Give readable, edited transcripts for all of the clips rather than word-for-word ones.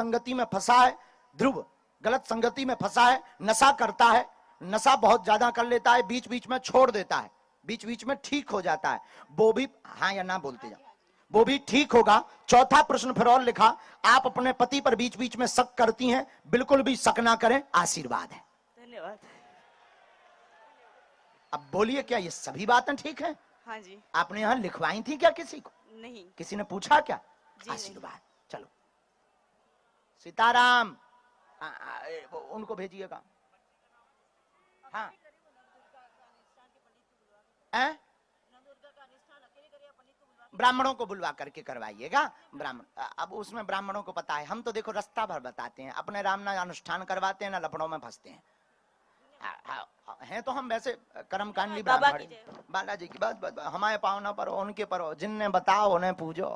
संगति में फंसा है, ध्रुव गलत संगति में फंसा है, नशा करता है, नशा बहुत ज्यादा कर लेता है, बीच बीच में छोड़ देता है, बीच बीच में ठीक हो जाता है, वो भी हाँ या ना बोलते जाओ, वो भी ठीक होगा। चौथा प्रश्न फिर और लिखा, आप अपने पति पर बीच बीच में शक करती हैं, बिल्कुल भी शक ना करें, आशीर्वाद है। धन्यवाद। अब बोलिए, क्या ये सभी बातें ठीक है? हाँ जी। आपने यहां लिखवाई थी क्या किसी को? नहीं। किसी ने पूछा क्या? आशीर्वाद। चलो सीताराम, उनको भेजिएगा। हाँ ब्राह्मणों को बुलवा करके करवाइएगा। ब्राह्मण, अब उसमें ब्राह्मणों को पता है, हम तो देखो रास्ता भर बताते हैं, अपने राम ना अनुष्ठान करवाते हैं ना लफड़ों में फंसते हैं। हैं तो हम वैसे कर्मकांडी ब्राह्मण। बालाजी की बात हमारे पावना पर उनके पर हो, जिनने बताओ उन्हें पूजो।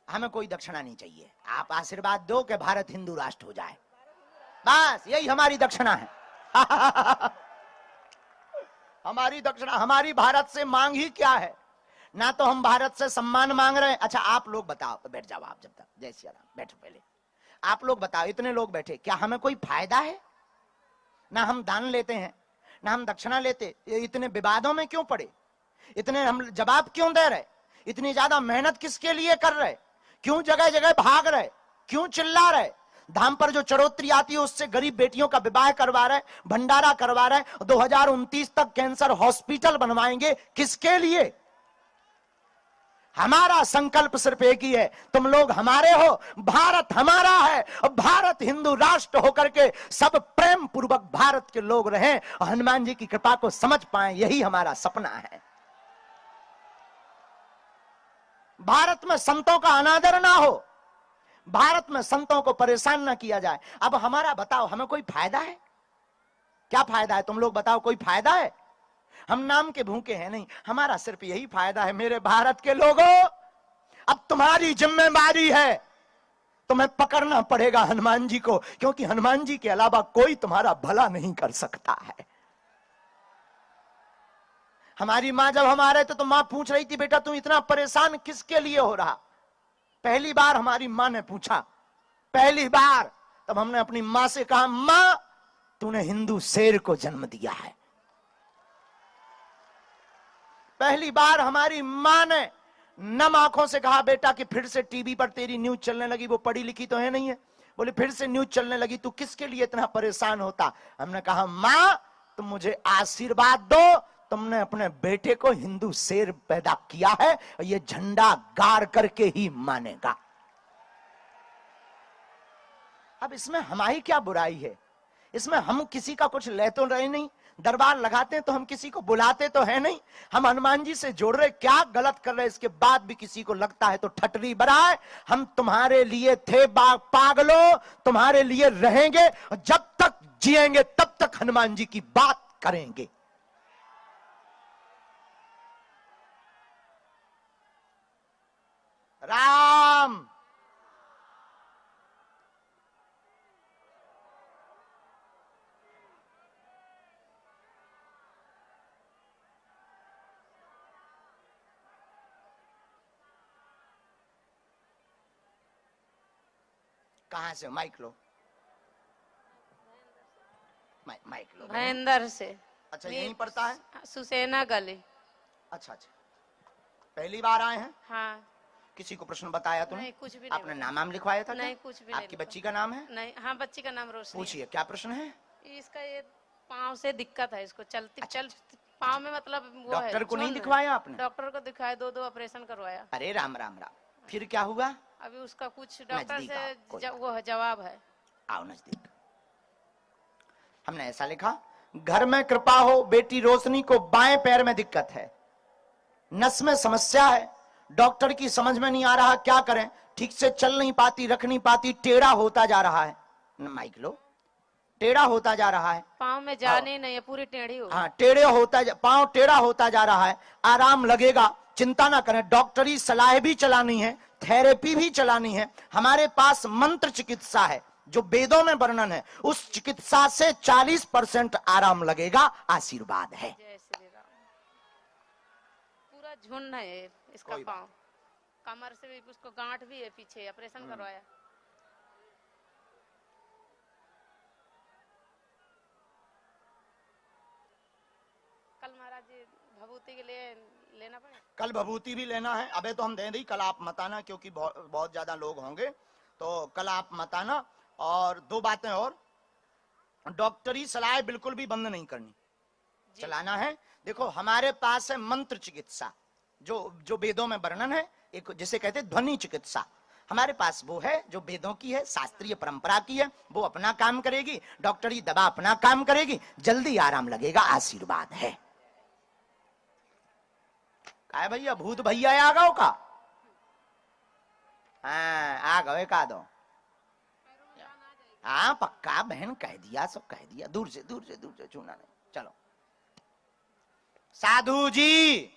हमें कोई दक्षिणा नहीं चाहिए, आप आशीर्वाद दो कि भारत हिंदू राष्ट्र हो जाए, बस यही हमारी दक्षिणा है। हमारी दक्षिणा, हमारी भारत से मांग ही क्या है? ना तो हम भारत से सम्मान मांग रहे हैं। अच्छा आप लोग बताओ, बैठ जाओ आप, जब तक जय श्री राम, बैठो पहले। आप लोग बताओ, इतने लोग बैठे, क्या हमें कोई फायदा है? ना हम दान लेते हैं, ना हम दक्षिणा लेते, इतने विवादों में क्यों पड़े? इतने हम जवाब क्यों दे रहे? इतनी ज्यादा मेहनत किसके लिए कर रहे? क्यों जगह जगह भाग रहे? क्यों चिल्ला रहे? धाम पर जो चढ़ोतरी आती है उससे गरीब बेटियों का विवाह करवा रहे, भंडारा करवा रहे, 2029 तक कैंसर हॉस्पिटल बनवाएंगे, किसके लिए? हमारा संकल्प सिर्फ एक ही है, तुम लोग हमारे हो, भारत हमारा है, और भारत हिंदू राष्ट्र होकर के सब प्रेम पूर्वक भारत के लोग रहें और हनुमान जी की कृपा को समझ पाएं, यही हमारा सपना है। भारत में संतों का अनादर ना हो, भारत में संतों को परेशान ना किया जाए। अब हमारा बताओ, हमें कोई फायदा है? क्या फायदा है? तुम लोग बताओ, कोई फायदा है? हम नाम के भूखे हैं नहीं, हमारा सिर्फ यही फायदा है, मेरे भारत के लोगों, अब तुम्हारी जिम्मेदारी है, तुम्हें पकड़ना पड़ेगा हनुमान जी को, क्योंकि हनुमान जी के अलावा कोई तुम्हारा भला नहीं कर सकता है। हमारी माँ जब हम आ रहे थे तो माँ पूछ रही थी, बेटा तुम इतना परेशान किसके लिए हो रहा? पहली बार हमारी माँ ने पूछा, पहली बार। तब हमने अपनी माँ से कहा, माँ तूने हिंदू शेर को जन्म दिया है। पहली बार हमारी माँ ने नम आंखों से कहा, बेटा कि फिर से टीवी पर तेरी न्यूज चलने लगी, वो पढ़ी लिखी तो है नहीं है, बोले फिर से न्यूज चलने लगी, तू किसके लिए इतना परेशान होता? हमने कहा, माँ तुम मुझे आशीर्वाद दो, तुमने अपने बेटे को हिंदू शेर पैदा किया है और ये झंडा गाड़ करके ही मानेगा। अब इसमें हमारी क्या बुराई है? इसमें हम किसी का कुछ ले तो रहे नहीं, दरबार लगाते हैं तो हम किसी को बुलाते तो है नहीं, हम हनुमान जी से जोड़ रहे, क्या गलत कर रहे? इसके बाद भी किसी को लगता है तो ठटरी बराए। हम तुम्हारे लिए थे पागलों, तुम्हारे लिए रहेंगे, और जब तक जिएंगे तब तक हनुमान जी की बात करेंगे। राम कहां से? माइक लो, माइक लो। महेंद्र से। अच्छा यहीं पड़ता है? सुसेना गली। अच्छा अच्छा, पहली बार आए हैं? हाँ। किसी को प्रश्न बताया तुमने? नहीं, कुछ भी नहीं। आपने नाम लिखवाया था? नहीं, कुछ भी नहीं। आपकी बच्ची का नाम है? नहीं। हाँ, बच्ची का नाम रोशनी। पूछिए, क्या प्रश्न है? इसका ये पाँव से दिक्कत है, इसको चलती चल पाँव में मतलब वो है। डॉक्टर को नहीं दिखवाया आपने? डॉक्टर को दिखाया, दो ऑपरेशन करवाया। अरे राम राम राम, फिर क्या हुआ? अभी उसका कुछ डॉक्टर से वो जवाब है। आओ नजदीक। हमने ऐसा लिखा, घर में कृपा हो, बेटी रोशनी को बाएं पैर में दिक्कत है, नस में समस्या है, डॉक्टर की समझ में नहीं आ रहा क्या करें, ठीक से चल नहीं पाती, रख नहीं पाती, टेढ़ा होता जा रहा है। माइक लो। टेढ़ा होता जा रहा है, पाँव में जाने नहीं है, पूरी टेढ़ी हो। हाँ टेढ़े होता, पाँव टेढ़ा होता जा रहा है, आराम लगेगा, चिंता ना करें, डॉक्टरी सलाह भी चलानी है, थेरेपी भी चलानी है। हमारे पास मंत्र चिकित्सा है जो वेदों में वर्णन है, उस चिकित्सा से 40% आराम लगेगा, आशीर्वाद है। जय श्री राम। पूरा झुंड है इसका पाँव, कमर से भी, उसको गांठ भी है, पीछे ऑपरेशन करवाया। जी भभूति के लिए लेना पड़ेगा। कल भभूति भी लेना है। अबे तो हम दे दी, कल आप मत आना, क्योंकि बहुत ज्यादा लोग होंगे, तो कल आप मत आना। और दो बातें और, डॉक्टरी सलाह बिल्कुल भी बंद नहीं करनी, चलाना है। देखो हमारे पास है मंत्र चिकित्सा, जो वेदों में वर्णन है, एक जिसे कहते हैं ध्वनि चिकित्सा, हमारे पास वो है जो वेदों की है, शास्त्रीय परंपरा की है, वो अपना काम करेगी, डॉक्टरी दवा अपना काम करेगी, जल्दी आराम लगेगा, आशीर्वाद है। का है भैया, भूत भैया आ गओ का? हाँ आ गए का दो। हाँ पक्का बहन, कह दिया, सब कह दिया, दूर से छूना नहीं। चलो साधु जी